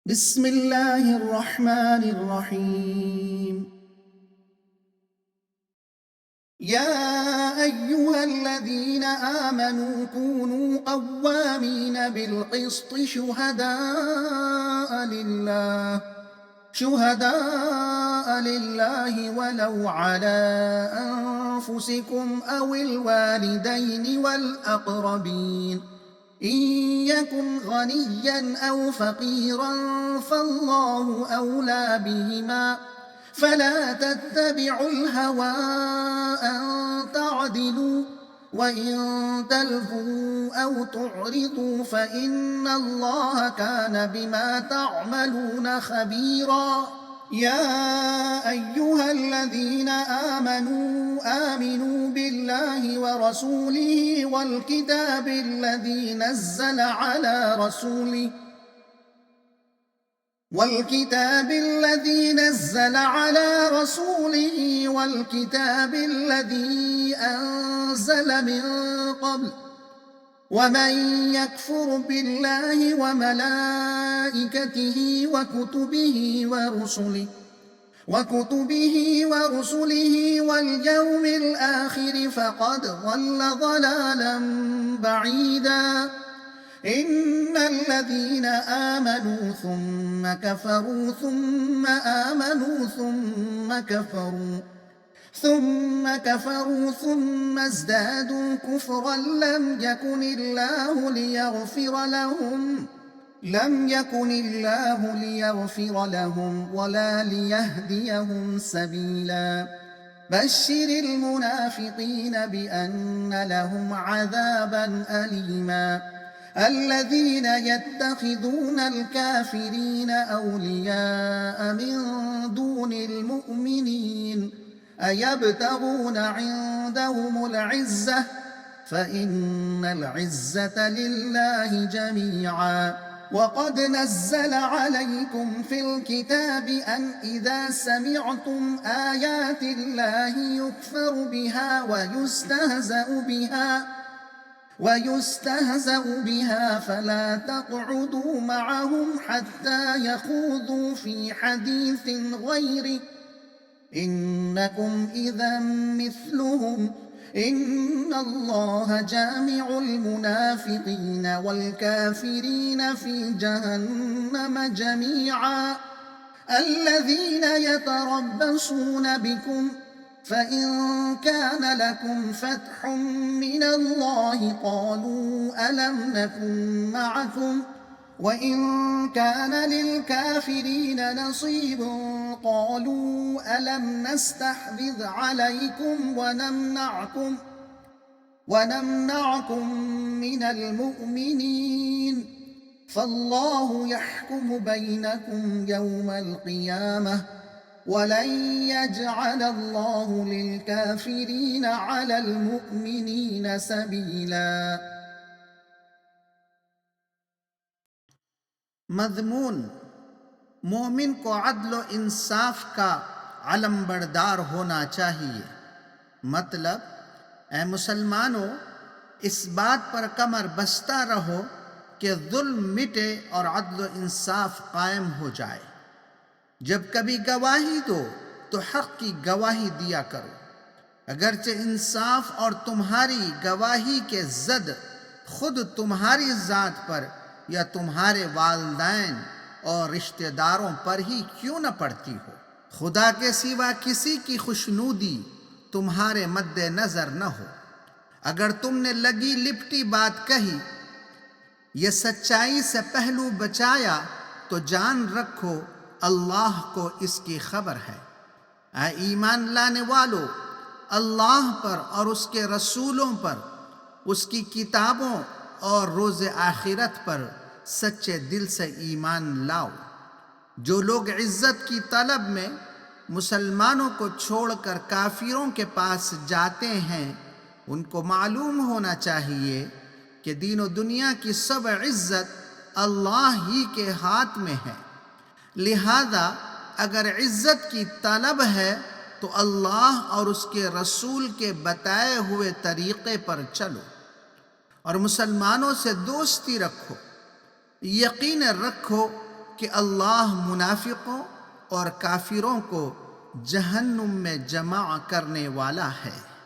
بسم الله الرحمن الرحيم. يا أيها الذين آمنوا كونوا قوامين بالقسط شهداء لله ولو على أنفسكم أو الوالدين والأقربين إن يكن غنيا أو فقيرا فالله أولى بهما فلا تتبعوا الهوى أن تعدلوا وإن تلفوا أو تعرضوا فإن الله كان بما تعملون خبيرا. يا أيها الذين آمنوا بالله ورسوله والكتاب الذي نزل على رسوله والكتاب الذي أنزل من قبل ومن يكفر بالله وملائكته وكتبه ورسله واليوم الآخر فقد ضل ضلالا بعيدا. إن الذين آمنوا ثم كفروا ثم آمنوا ثم ازدادوا كفرا لم يكن الله ليغفر لهم ولا ليهديهم سبيلا. بشر المنافقين بأن لهم عذابا أليما. الذين يتخذون الكافرين أولياء من دون المؤمنين أيبتغون عندهم العزة فإن العزة لله جميعا. وقد نزل عليكم في الكتاب أن إذا سمعتم آيات الله يكفر بها ويستهزأ بها فلا تقعدوا معهم حتى يخوضوا في حديث غيره إنكم إذا مثلهم إن الله جامع المنافقين والكافرين في جهنم جميعا. الذين يتربصون بكم فإن كان لكم فتح من الله قالوا ألم نكن معكم وإن كان للكافرين نصيب قالوا ألم نستحوذ عليكم ونمنعكم من المؤمنين فالله يحكم بينكم يوم القيامة ولن يجعل الله للكافرين على المؤمنين سبيلا. مضمون: مومن کو عدل و انصاف کا علم بردار ہونا چاہیے۔ مطلب: اے مسلمانوں، اس بات پر کمر بستہ رہو کہ ظلم مٹے اور عدل و انصاف قائم ہو جائے۔ جب کبھی گواہی دو تو حق کی گواہی دیا کرو، اگرچہ انصاف اور تمہاری گواہی کے زد خود تمہاری ذات پر یا تمہارے والدین اور رشتہ داروں پر ہی کیوں نہ پڑتی ہو۔ خدا کے سوا کسی کی خوشنودی تمہارے مد نظر نہ ہو۔ اگر تم نے لگی لپٹی بات کہی یا سچائی سے پہلو بچایا تو جان رکھو اللہ کو اس کی خبر ہے۔ اے ایمان لانے والو، اللہ پر اور اس کے رسولوں پر، اس کی کتابوں اور روز آخرت پر سچے دل سے ایمان لاؤ۔ جو لوگ عزت کی طلب میں مسلمانوں کو چھوڑ کر کافروں کے پاس جاتے ہیں، ان کو معلوم ہونا چاہیے کہ دین و دنیا کی سب عزت اللہ ہی کے ہاتھ میں ہے۔ لہذا اگر عزت کی طلب ہے تو اللہ اور اس کے رسول کے بتائے ہوئے طریقے پر چلو اور مسلمانوں سے دوستی رکھو۔ یقین رکھو کہ اللہ منافقوں اور کافروں کو جہنم میں جمع کرنے والا ہے۔